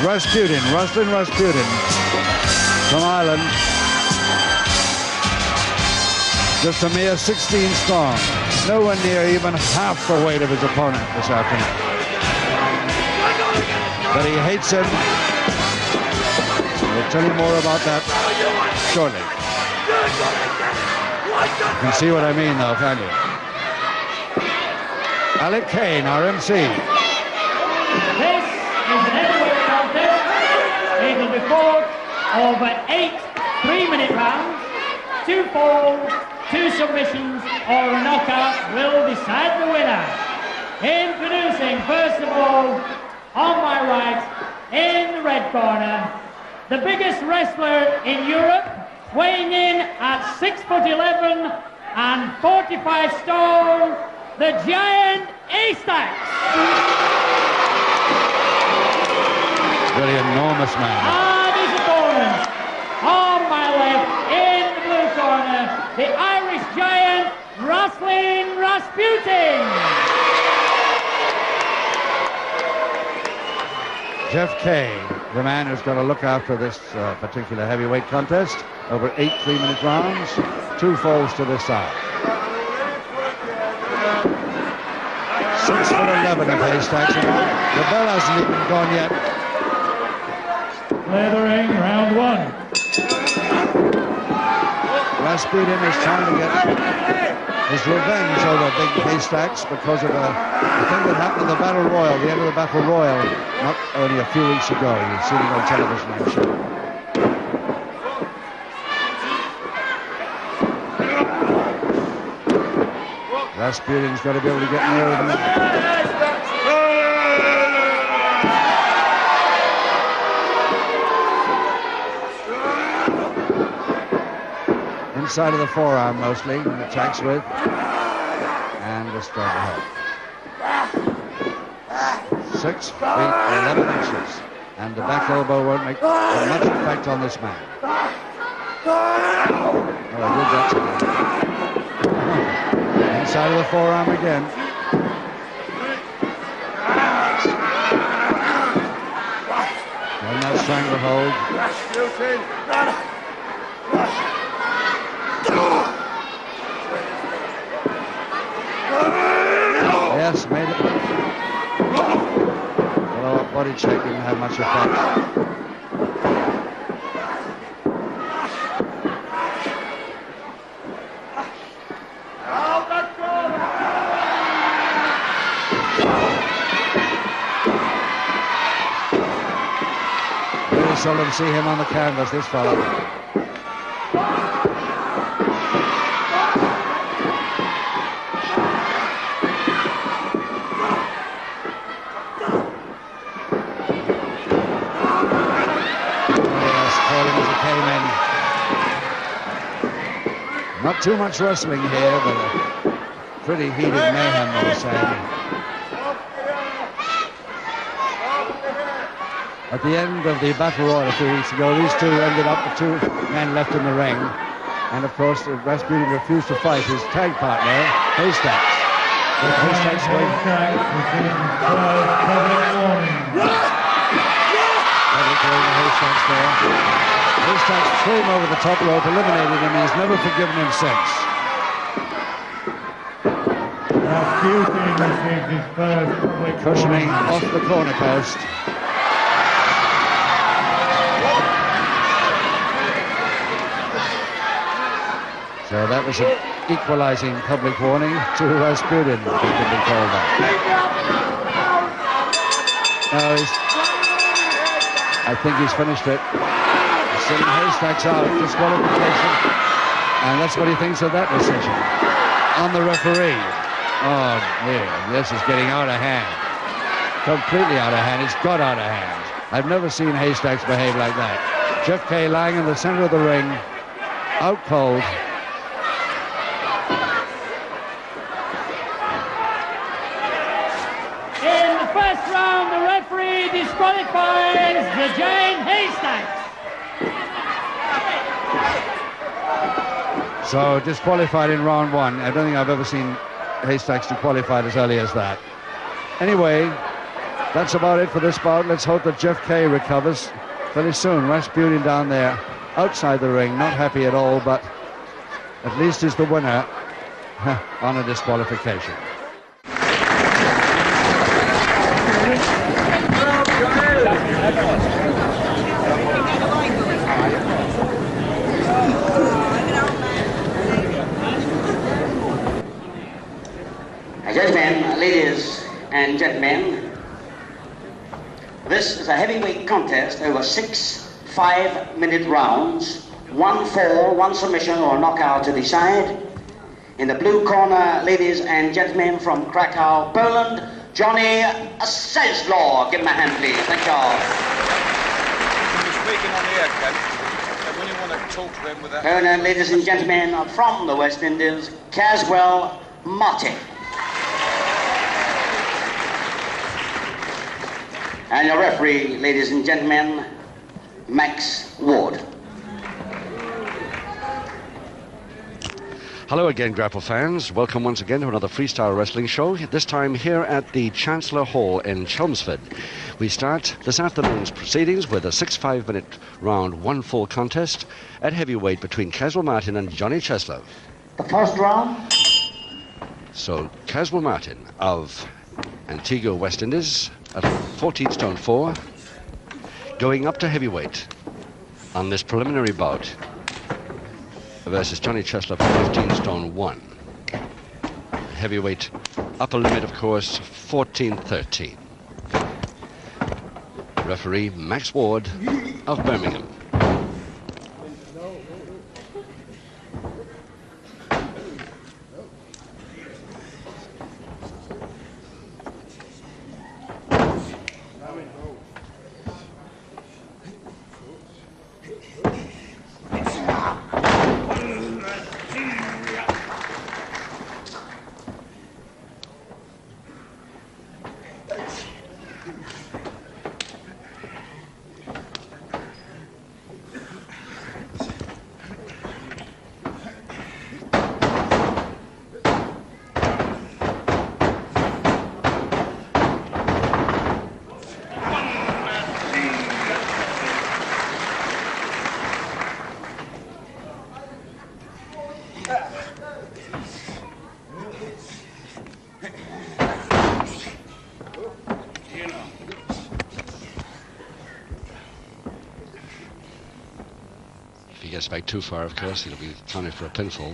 Rasputin, Ruslan Rasputin from Ireland. Just a mere 16 strong. Nowhere near even half the weight of his opponent this afternoon. But he hates him. We'll tell you more about that shortly. You can see what I mean though, can't you? Alec Kane, our MC. This is an heavyweight contest. It will be fought over 8 3-minute rounds. 2 falls, 2 submissions, or a knockout will decide the winner. Introducing, first of all, on my right, in the red corner, the biggest wrestler in Europe, weighing in at 6'11" and 45 stone, the Giant Haystacks. Really enormous man. And his opponent, on my left, in the blue corner, the Irish Giant, Ruslan Rasputin. Jeff Kay, the man who's going to look after this particular heavyweight contest over 8 3-minute rounds, 2 falls to this side. 6'11" of Haystacks. The bell hasn't even gone yet. Play the ring, round 1. Rasputin is trying to get his revenge over Big Haystacks because of the thing that happened in the Battle Royal, the end of the Battle Royal, not only a few weeks ago. You've seen it on television, I'm sure. Rasputin's got to be able to get near him. Inside of the forearm mostly, and attacks with, and just straight ahead. 6 feet 11 inches, and the back elbow won't make much effect on this man. Oh, I did that to him. Inside of the forearm again. And that stranglehold. Yes, made it. Although a body check didn't have much effect. Very seldom see him on the canvas, this fellow. Not too much wrestling here, but a pretty heated mayhem, I would say. At the end of the Battle Royal a few weeks ago, these two ended up with 2 men left in the ring. And of course, Rasputin refused to fight his tag partner, Haystacks. But Haystacks went. Haystacks there. Haystacks threw him over the top rope, eliminated him, and he's never forgiven him since. Cushioning off the corner post. So that was an equalizing public warning to Rasputin, who can be called that. No, I think he's finished it. Sending Haystacks out, disqualification. And that's what he thinks of that decision. On the referee. Oh, dear. This is getting out of hand. Completely out of hand. It's got out of hand. I've never seen Haystacks behave like that. Jeff Kay lying in the center of the ring, out cold. In the first round, the referee disqualifies the giant Haystacks. So disqualified in round one. I don't think I've ever seen Haystacks disqualified as early as that. Anyway, that's about it for this bout. Let's hope that Jeff Kay recovers very soon. Rasputin down there outside the ring, not happy at all, but at least he's the winner on a disqualification. Gentlemen, ladies and gentlemen, this is a heavyweight contest over 6 5-minute rounds, 1 fall, 1 submission or knockout to decide. In the blue corner, ladies and gentlemen, from Krakow, Poland, Johnny Czeslaw. Give him a hand, please. Thank you all. You're speaking on the air, Captain. So when you want to talk to them with that... And ladies and gentlemen, from the West Indies, Caswell Martin. And your referee, ladies and gentlemen, Max Ward. Hello again, Grapple fans. Welcome once again to another freestyle wrestling show, this time here at the Chancellor Hall in Chelmsford. We start this afternoon's proceedings with a 6 5-minute round, 1 fall contest at heavyweight between Caswell Martin and Johnny Czeslaw. The first round. So Caswell Martin of Antigua, West Indies, at 14 stone 4, going up to heavyweight on this preliminary bout versus Johnny Czeslaw, 15 stone 1. Heavyweight upper limit, of course, 14-13. Referee Max Ward of Birmingham. If he gets back too far, of course, he'll be counted for a pinfall.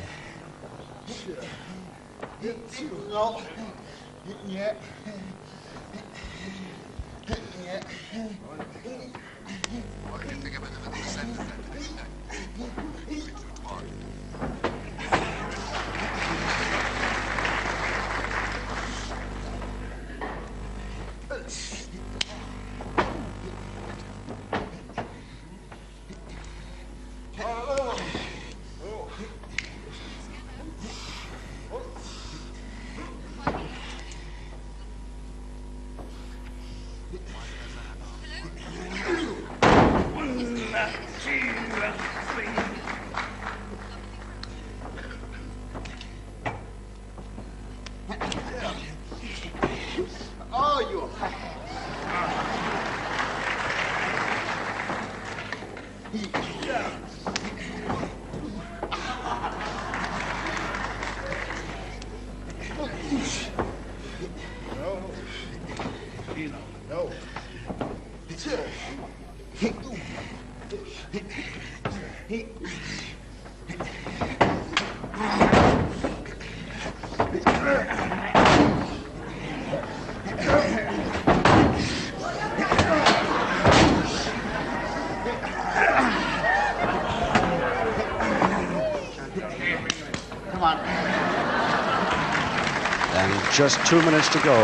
And just 2 minutes to go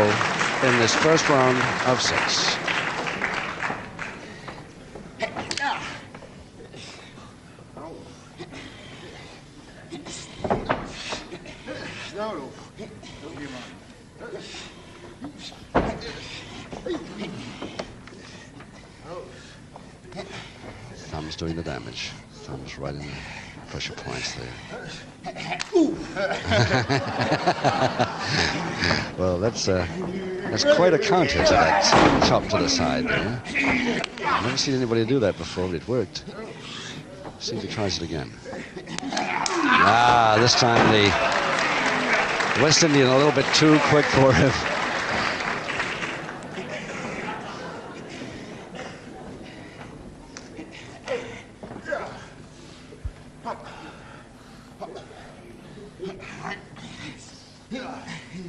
in this first round of 6. doing the damage. Thumbs right in the pressure points there. Well, that's quite a counter to that chop to the side there. I've never seen anybody do that before, but it worked. See if he tries it again. Ah, this time the West Indian a little bit too quick for him.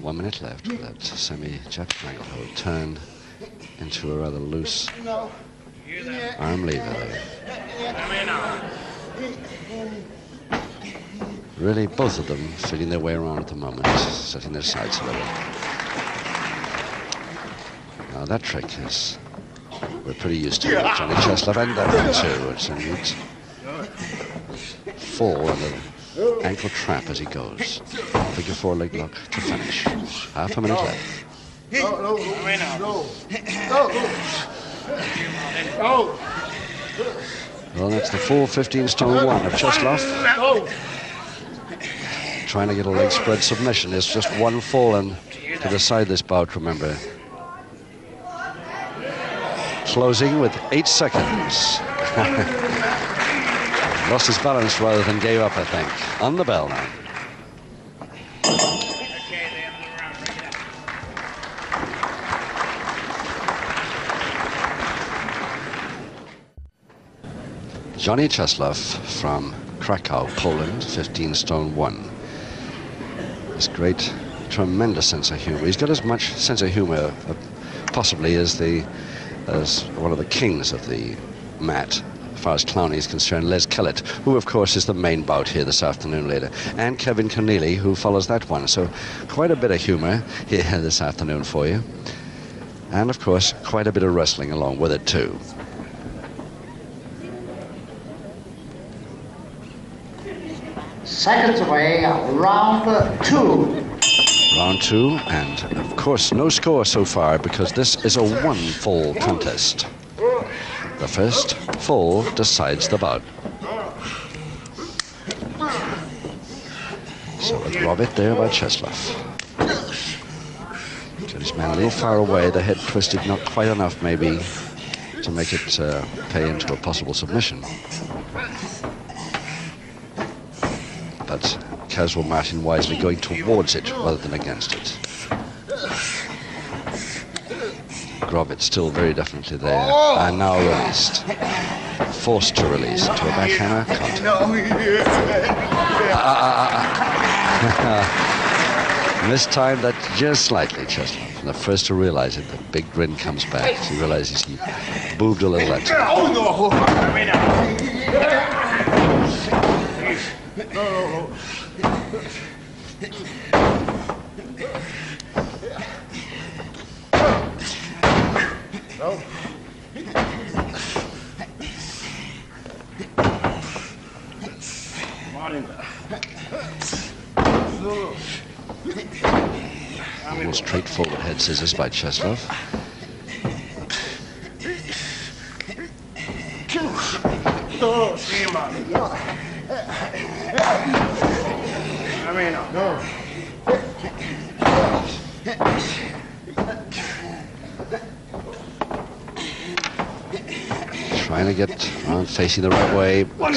One minute left with that semi-Jeff Stranglehold turned into a rather loose arm lever there. Really, both of them feeling their way around at the moment, setting their sights a little. Now that trick is, we're pretty used to it. Johnny Cheslov and that one too. It's a neat fall and an ankle trap as he goes. Figure four leg lock to finish. Half a minute left. Well, that's the full 15 stone one of Cheslov. Trying to get a leg spread submission. It's just one fall and to decide this bout, remember. Closing with 8 seconds. Lost his balance rather than gave up, I think. On the bell now. Johnny Cheslov from Krakow, Poland, 15 stone 1. This great, tremendous sense of humor. He's got as much sense of humor possibly as one of the kings of the mat, as far as clowning is concerned, Les Kellett, who of course is the main bout here this afternoon later, and Kevin Keneally, who follows that one. So quite a bit of humor here this afternoon for you. And of course, quite a bit of wrestling along with it too. Seconds away, round 2. Round 2, and of course no score so far because this is a one-fall contest. The first fall decides the bout. So a Robert there by Cheslov. Got his man a little far away, the head twisted not quite enough maybe to make it pay into a possible submission. But Caswell Martin wisely going towards it rather than against it. Grobet still very definitely there, and now released. Forced to release to a backhammer counter. Mistimed that just slightly, Cheslov. And the first to realize it, the big grin comes back. He realizes he boobed a little that time. Almost straightforward head scissors by Cheslov. Trying to get around facing the right way, but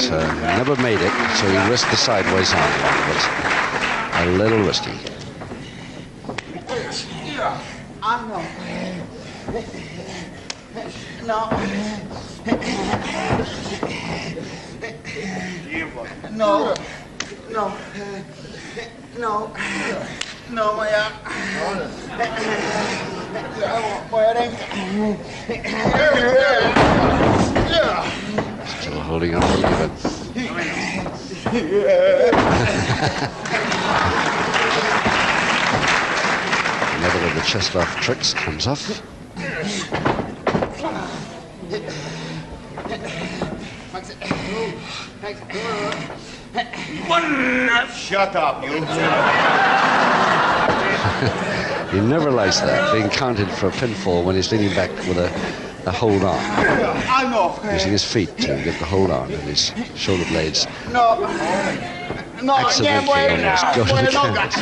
never made it, so he risked the sideways on one, but a little risky. Still holding on a little bit. Another of the Cheslov tricks comes off. Shut up, you. He never likes that, being counted for a pinfall when he's leaning back with a a hold on, I'm not. using his feet to get the hold on, and his shoulder blades No. No, accidentally almost go to the canvas.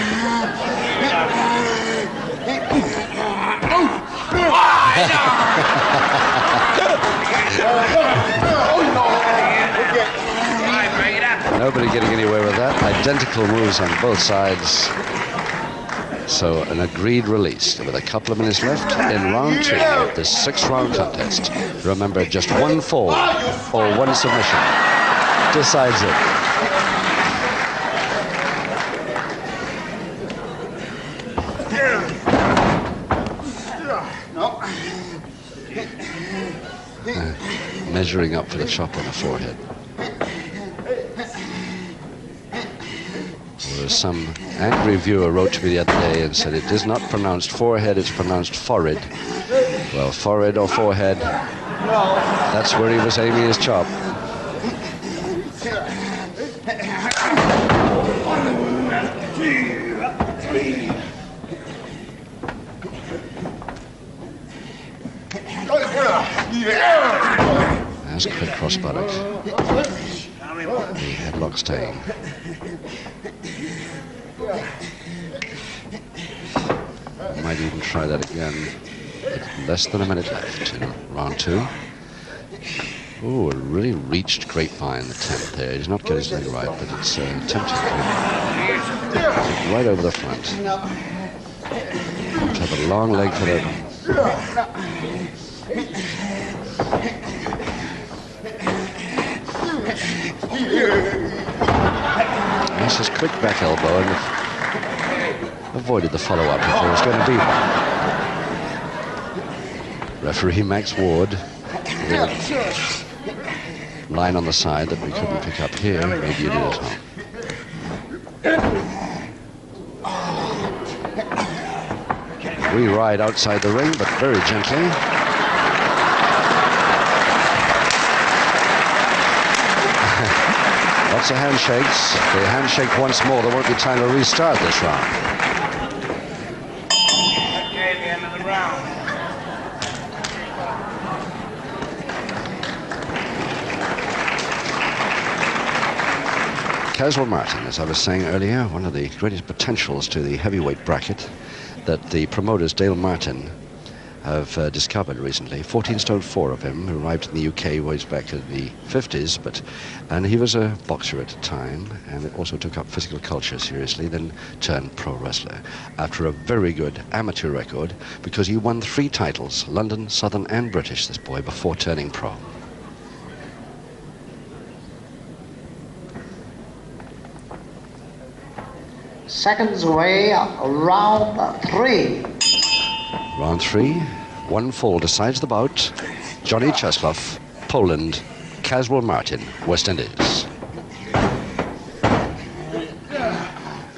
Nobody getting anywhere with that. Identical moves on both sides. So an agreed release with a couple of minutes left in round 2 of this 6-round contest. Remember, just one fall or one submission decides it. Measuring up for the chop on the forehead. Some angry viewer wrote to me the other day and said it is not pronounced forehead, it's pronounced forehead. Well, forehead or forehead, that's where he was aiming his chop. That's a quick cross buttock. The headlock staying. Might even try that again. With less than a minute left in round 2. Oh, it really reached Grapevine, the 10th there. He's not getting his leg right, but it's tempting right over the front. To have a long leg for that. That's his quick back elbow and avoided the follow-up if there was going to be one. Referee Max Ward, line on the side that we couldn't pick up here. Maybe you did at home. We ride outside the ring, but very gently. Lots of handshakes. If they handshake once more, there won't be time to restart this round. Okay, the end of the round. Caswell Martin, as I was saying earlier, one of the greatest potentials to the heavyweight bracket that the promoters Dale Martin have discovered recently. 14 stone 4 of him, who arrived in the UK ways back in the 50s, and he was a boxer at the time, and also took up physical culture seriously, then turned pro wrestler after a very good amateur record, because he won 3 titles, London, Southern and British, this boy, before turning pro. Seconds away, round 3. Round 3, one fall decides the bout. Johnny Czesław, Poland, Caswell Martin, West Indies.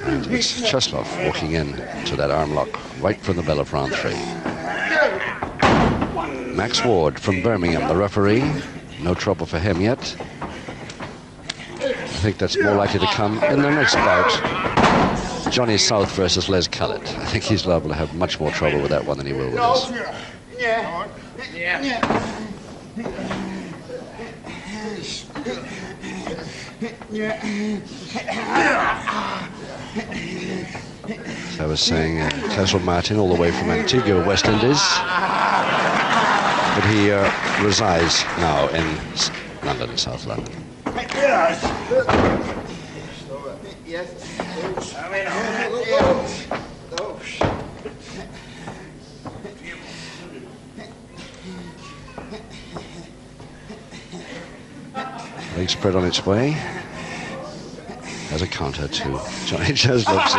And it's Czesław walking in to that arm lock right from the bell of round 3. Max Ward from Birmingham, the referee. No trouble for him yet. I think that's more likely to come in the next bout. Johnny South versus Les Callett. I think he's liable to have much more trouble with that one than he will with this. So I was saying, Caswell Martin, all the way from Antigua, West Indies. But he resides now in London, South London. Leg spread on its way as a counter to Johnny Czesław's.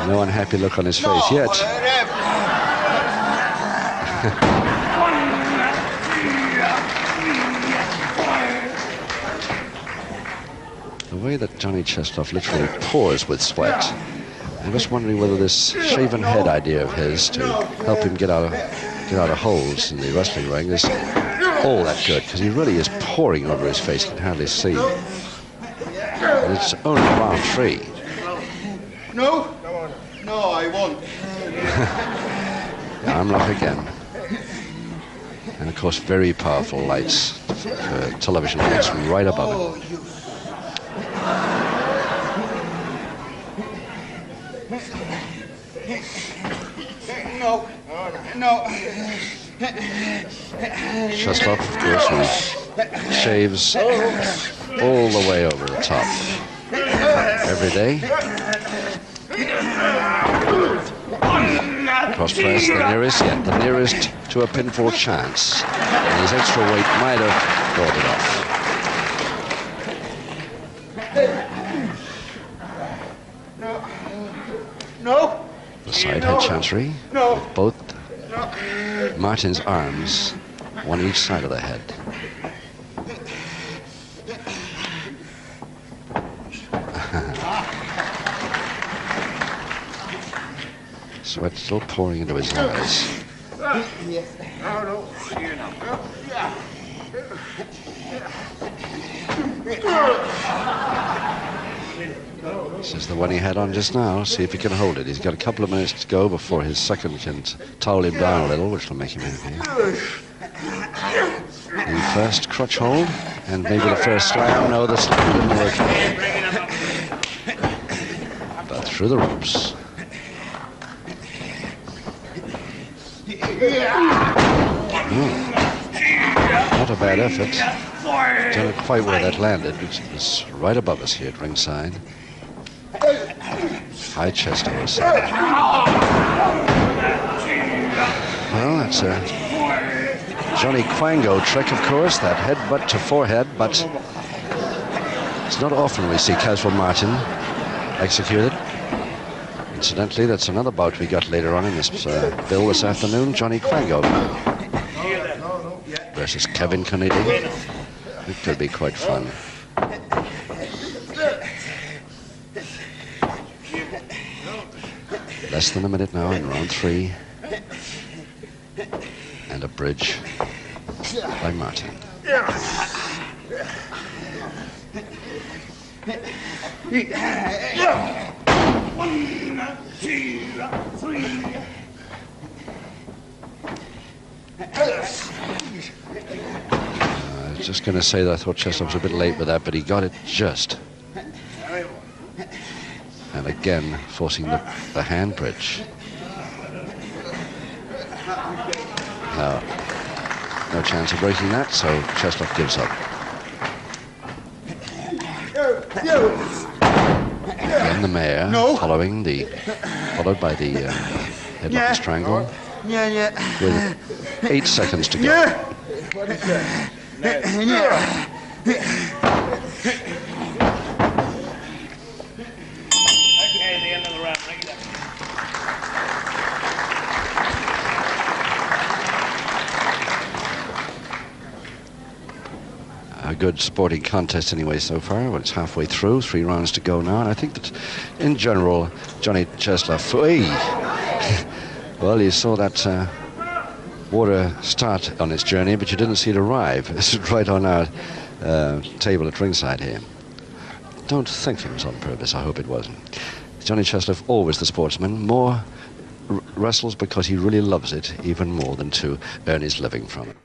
No unhappy look on his face yet. The way that Johnny Czesław literally pours with sweat. I'm just wondering whether this shaven head idea of his to help him get out of holes in the wrestling ring is all that good, because he really is pouring over his face, you can hardly see. And it's only round 3. No? No, I won't. The arm lock again. And of course, very powerful lights, television lights right above it. No. Cheslov, of course, who shaves all the way over the top every day. Cross press, the nearest to a pinfall chance. And his extra weight might have brought it off. No. The side head chancery. No. With both Martin's arms, one each side of the head. Sweat still pouring into his eyes. This is the one he had on just now. See if he can hold it. He's got a couple of minutes to go before his second can towel him down a little, which will make him happy. The first crutch hold, and maybe the first slam. No, the slam didn't work. But through the ropes. Not a bad effort. Don't know quite where that landed. It was right above us here at ringside. High chest horse. Well, that's a Johnny Quango trick, of course, that headbutt to forehead, but it's not often we see Caswell Martin executed. Incidentally, that's another bout we got later on in this bill this afternoon. Johnny Quango versus Kevin Kennedy. It could be quite fun. Less than a minute now in round 3. And a bridge by Martin. 1, 2, 3. I was just going to say that I thought Cheslov was a bit late with that, but he got it just. And again, forcing the hand bridge. No chance of breaking that, so Cheslov gives up. And the mayor, followed by the headlock strangle. With 8 seconds to go. A good sporting contest anyway so far. Well, it's halfway through, 3 rounds to go now, and I think that in general, Johnny Cheslov, well, you saw that water start on its journey, but you didn't see it arrive. This is right on our table at ringside here. Don't think it was on purpose. I hope it wasn't. Johnny Cheslov, always the sportsman, more wrestles because he really loves it, even more than to earn his living from it.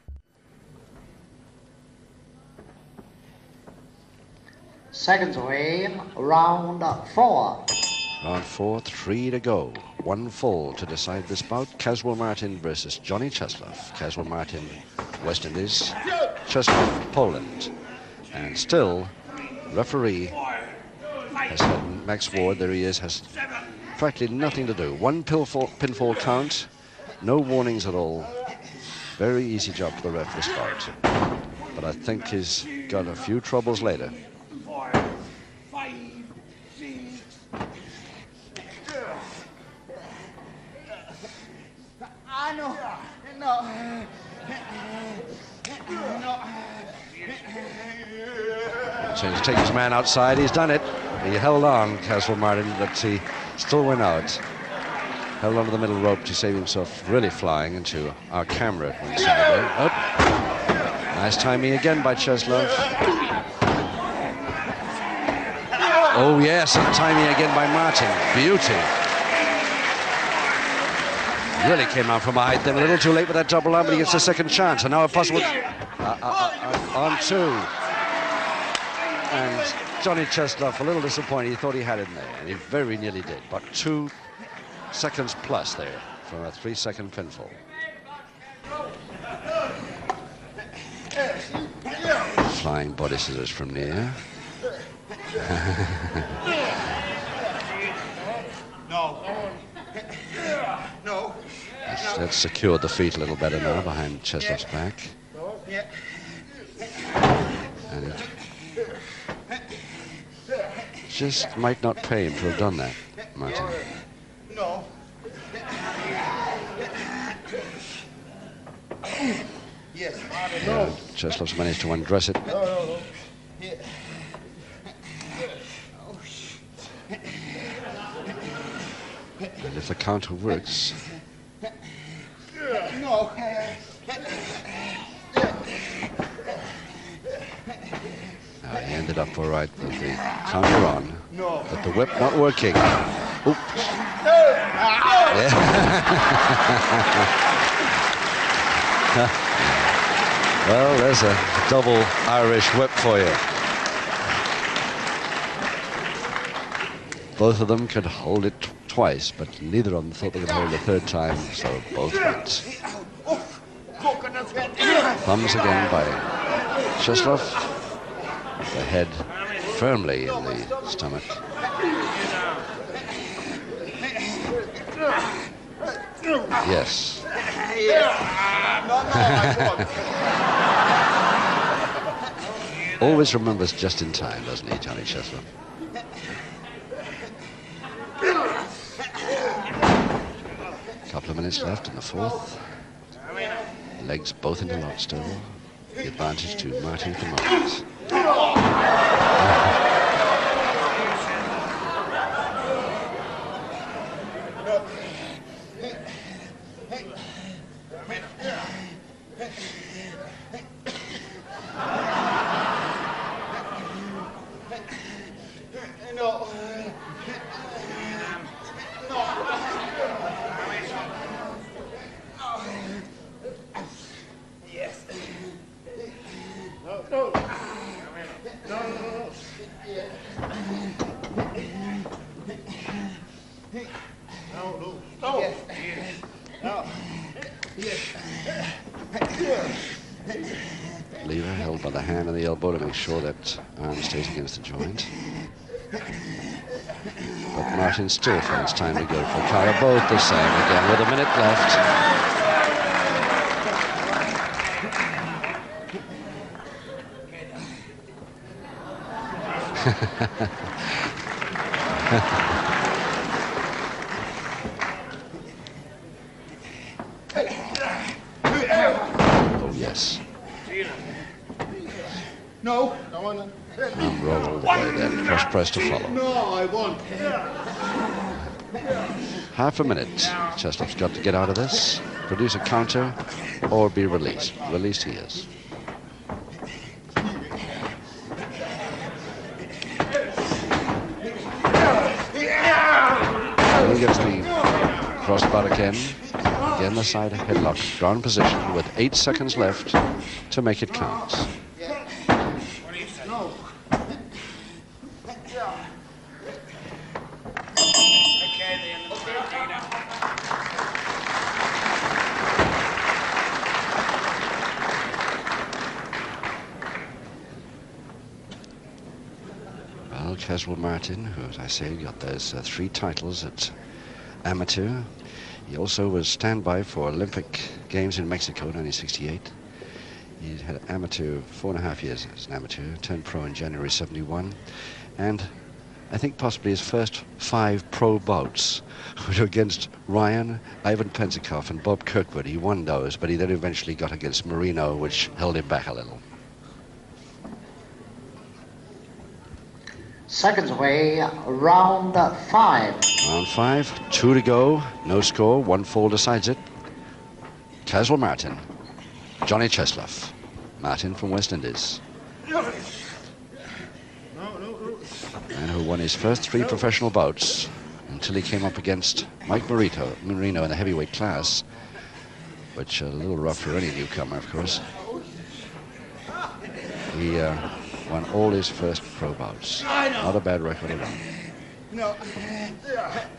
Seconds away, round 4. Round 4, 3 to go. 1 fall to decide this bout. Caswell Martin versus Johnny Cheslov. Caswell Martin, West Indies. Cheslov, Poland. And still, referee has had Max Ward, there he is, has practically nothing to do. 1 pinfall count, no warnings at all. Very easy job for the ref this bout. But I think he's got a few troubles later. So to take his man outside, he's done it. He held on, Caswell Martin, but he still went out. Held onto the middle rope to save himself really flying into our camera at one side. Oh. Nice timing again by Cheslov. Oh yes, and timing again by Martin. Beauty. Really came out from behind then, a little too late with that double arm, but he gets a second chance. And now a possible on two. And Johnny Chesloff a little disappointed. He thought he had it in there, and he very nearly did. But 2 seconds plus there from a 3-second pinfall. Flying body scissors from near. No. No. That's secured the feet a little better now behind Chesloff's back. Yeah. And it just might not pay him to have done that, Martin. No. Yes. No. Chesloff's managed to undress it. No. Yeah. And if the counter works, No. he ended up all right with the counter on, No. but the whip not working. Oops. Yeah. Well, there's a double Irish whip for you. Both of them could hold it twice, but neither of them thought they could hold it the third time, so both went. Thumbs again by Chesloff. The head firmly in the stomach. Yes. Always remembers just in time, doesn't he, Johnny Chesloff? Couple of minutes left in the fourth. Legs both into lock still. The advantage to Martin at the moment. Lever held by the hand and the elbow to make sure that arm stays against the joint. But Martin still finds time to go for a counter. Both the same again with a minute left. Oh, yes. No. Arm roll all the way then. Cross press to follow. No, I won't. Half a minute. Chesloff's got to get out of this, produce a counter, or be released. Released he is. He gets the crossbar again. Again the side headlock. Ground position with 8 seconds left to make it count. Well, Caswell Martin, who, as I say, got those 3 titles at amateur. He also was standby for Olympic Games in Mexico in 1968. He had amateur 4.5 years as an amateur, turned pro in January 71, and I think possibly his first 5 pro bouts were against Ryan, Ivan Pensacough, and Bob Kirkwood. He won those, but he then eventually got against Marino, which held him back a little. Seconds away, round 5. Round 5, 2 to go, no score, 1 fall decides it. Caswell Martin, Johnny Chesloff, Martin from West Indies. Man who won his first 3 professional bouts in until he came up against Mike Marino in the heavyweight class, which is a little rough for any newcomer, of course. He won all his first pro bouts. Not a bad record at all. No.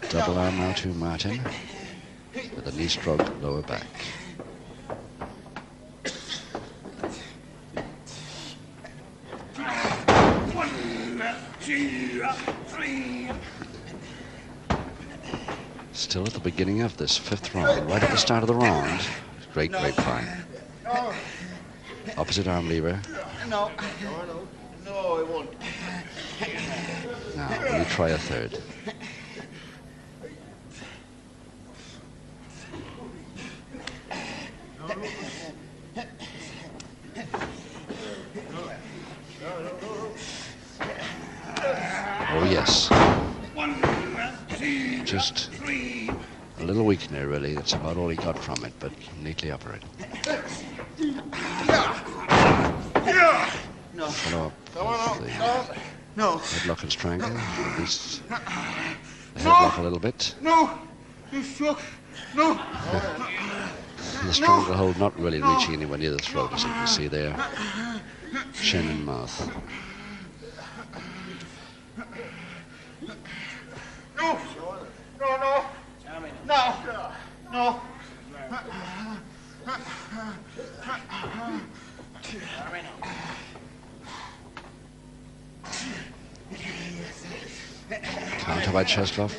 Double arm now to Martin with a knee stroke, lower back. Still at the beginning of this fifth round, right at the start of the round. Great grapevine. Opposite arm lever. No. No, it won't. Now, will you try a third? Oh, yes. Just a little weak there, really. That's about all he got from it, but neatly operated. No. Follow up Come on, with the no. headlock and strangle. Release the headlock a little bit. No. You shook. No. The stranglehold not really reaching anywhere near the throat, as you can see there. Chin and mouth. No. No, no. No. No. Counter by Cheslov.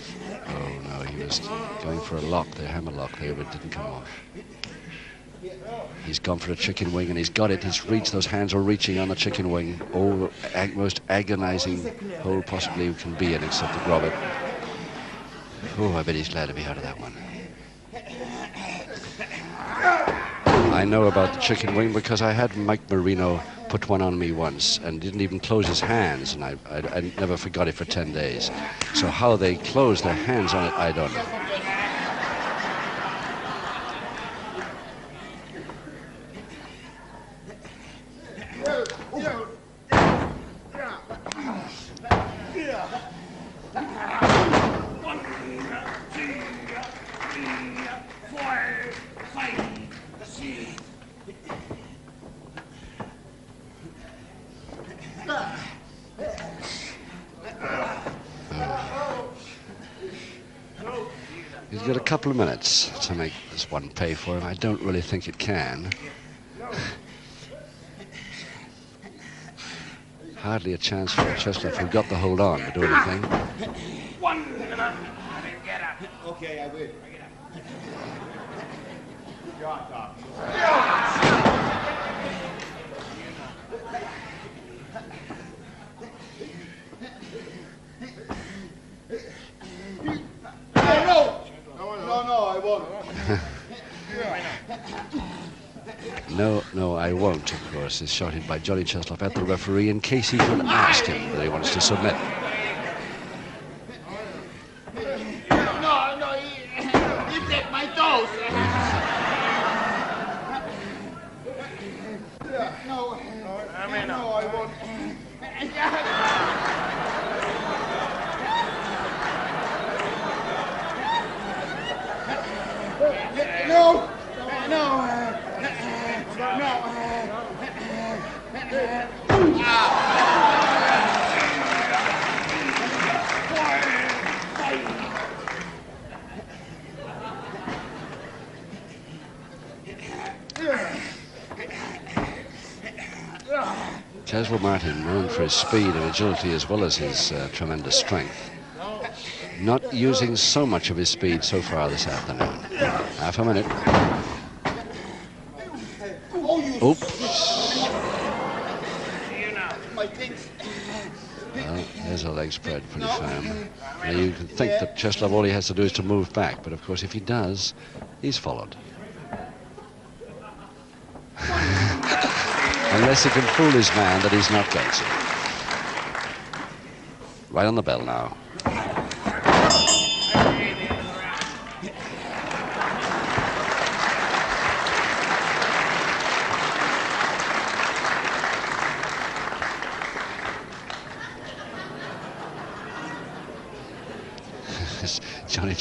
Oh no, he was going for a lock there, hammer lock there, but it didn't come off. He's gone for a chicken wing and he's got it. He's reached, those hands are reaching on the chicken wing. Oh, most agonizing hold possibly you can be in, except to grab it. Oh, I bet he's glad to be out of that one. I know about the chicken wing because I had Mike Marino put one on me once and didn't even close his hands, and I never forgot it for 10 days. So how they close their hands on it, I don't know. He's got a couple of minutes to make this one pay for him. I don't really think it can. Hardly a chance for Cheslov, who got the hold on, to do anything. Okay, I will. No, I won't. No, I won't, of course, is shouted by Johnny Cheslov at the referee in case he should ask him that he wants to submit. No, you take my toes. No, I won't. Cheslov Martin, known for his speed and agility as well as his tremendous strength. Not using so much of his speed so far this afternoon. Half a minute. Oops. Well, there's a leg spread pretty firm. Now you can think that Cheslov, all he has to do is to move back, but of course if he does, he's followed. Unless he can fool his man that he's not going to. Right on the bell now.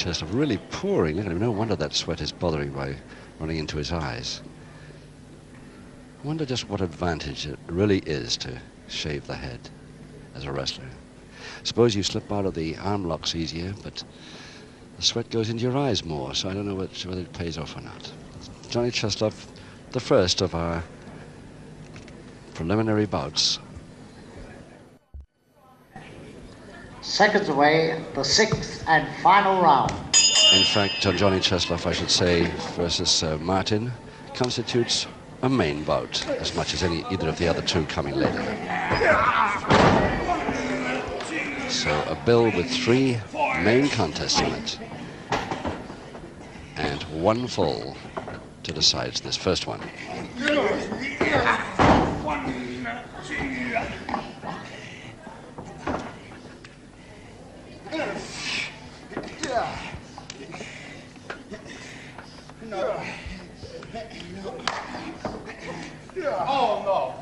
Cheslov really pouring. Look at him. No wonder that sweat is bothering by running into his eyes. I wonder just what advantage it really is to shave the head as a wrestler. Suppose you slip out of the arm locks easier, but the sweat goes into your eyes more, so I don't know whether it pays off or not. Johnny Cheslov, the first of our preliminary bouts. Seconds away, the 6th and final round. In fact, Johnny Cheslov, I should say, versus Martin, constitutes a main bout as much as either of the other two coming later. So a bill with 3 main contests in it, and 1 full to decide this first one. Oh, no.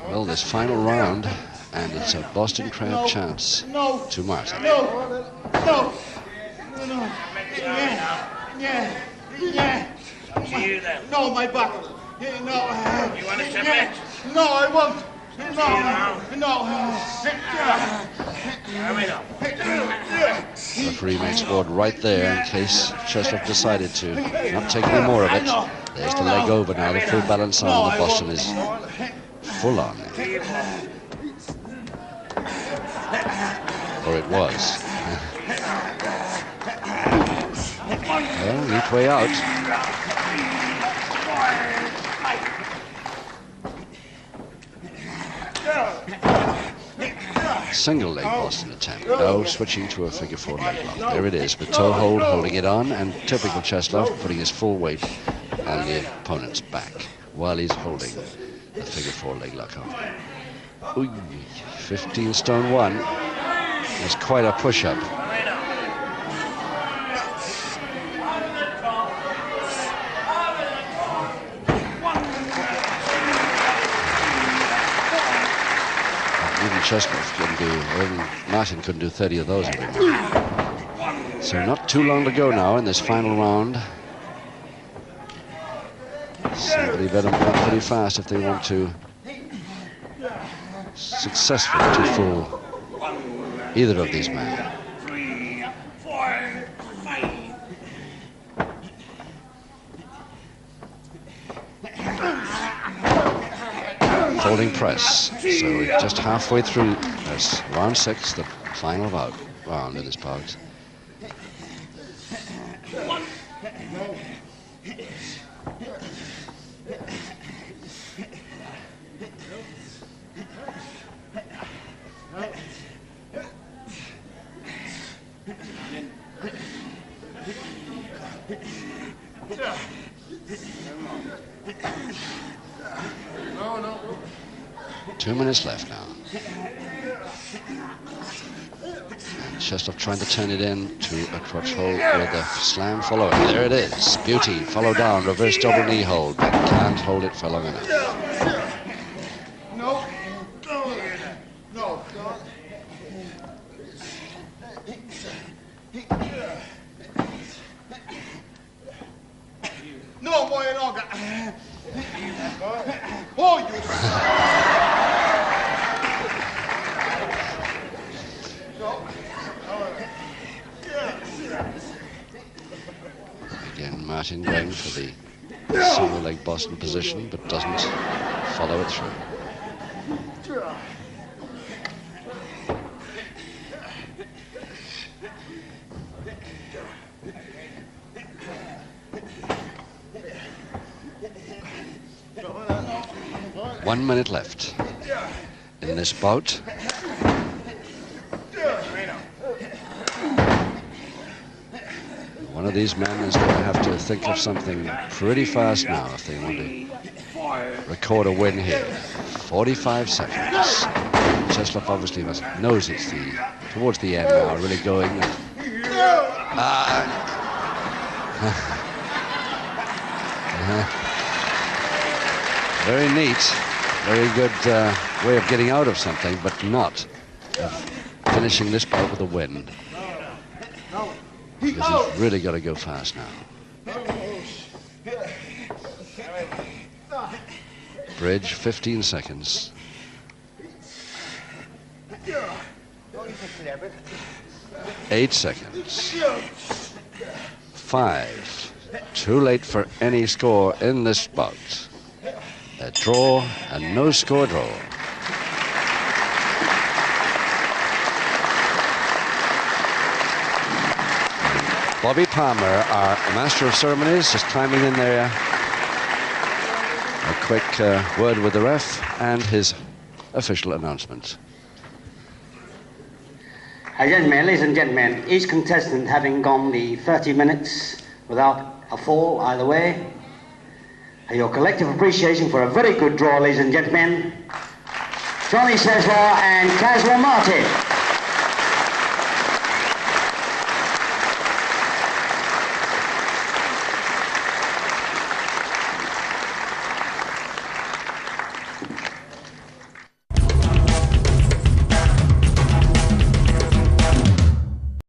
Well, this final round, and it's a Boston Crab chance to Martin. No. Yeah. No, my back. No. You want to submit? No, I won't. No. The referee makes board right there in case Cheslov decided to not take any more of it. There's the leg over now, the full balance on. The Boston is full on. Or it was. Well, each way out. Single leg Boston attempt. Now switching to a figure 4 leg lock. There it is, with toe hold, holding it on, and typical Cheslov putting his full weight on the opponent's back while he's holding the figure 4 leg lock on. Ooh, 15 stone 1. It's quite a push-up. Cheslov couldn't do, or even Martin couldn't do 30 of those every minute. So not too long to go now in this final round. Somebody better move up pretty fast if they want to successfully to fool either of these men. Folding press. So we're just halfway through. That's round 6, the final round in this bout. No. 2 minutes left now. And Cheslov trying to turn it in to a crotch hold with a slam following. There it is. Beauty. Follow down. Reverse double knee hold. But can't hold it for long enough. No. No, moja noga. Oh, you. Again, Martin going for the single leg Boston position, but doesn't follow it through. One minute left in this bout. One of these men is going to have to think of something pretty fast now if they want to record a win here. 45 seconds. Cheslov obviously knows it's towards the end now, really going. Very neat, very good way of getting out of something, but not finishing this bout with a win. This has really got to go fast now. Bridge, 15 seconds. 8 seconds. 5. Too late for any score in this bout. A draw and no score draw. Bobby Palmer, our master of ceremonies, is climbing in there. A quick word with the ref and his official announcement. Gentlemen, ladies and gentlemen, each contestant having gone the 30 minutes without a fall either way. Your collective appreciation for a very good draw, ladies and gentlemen. Johnny Cesar and Caswell Martin.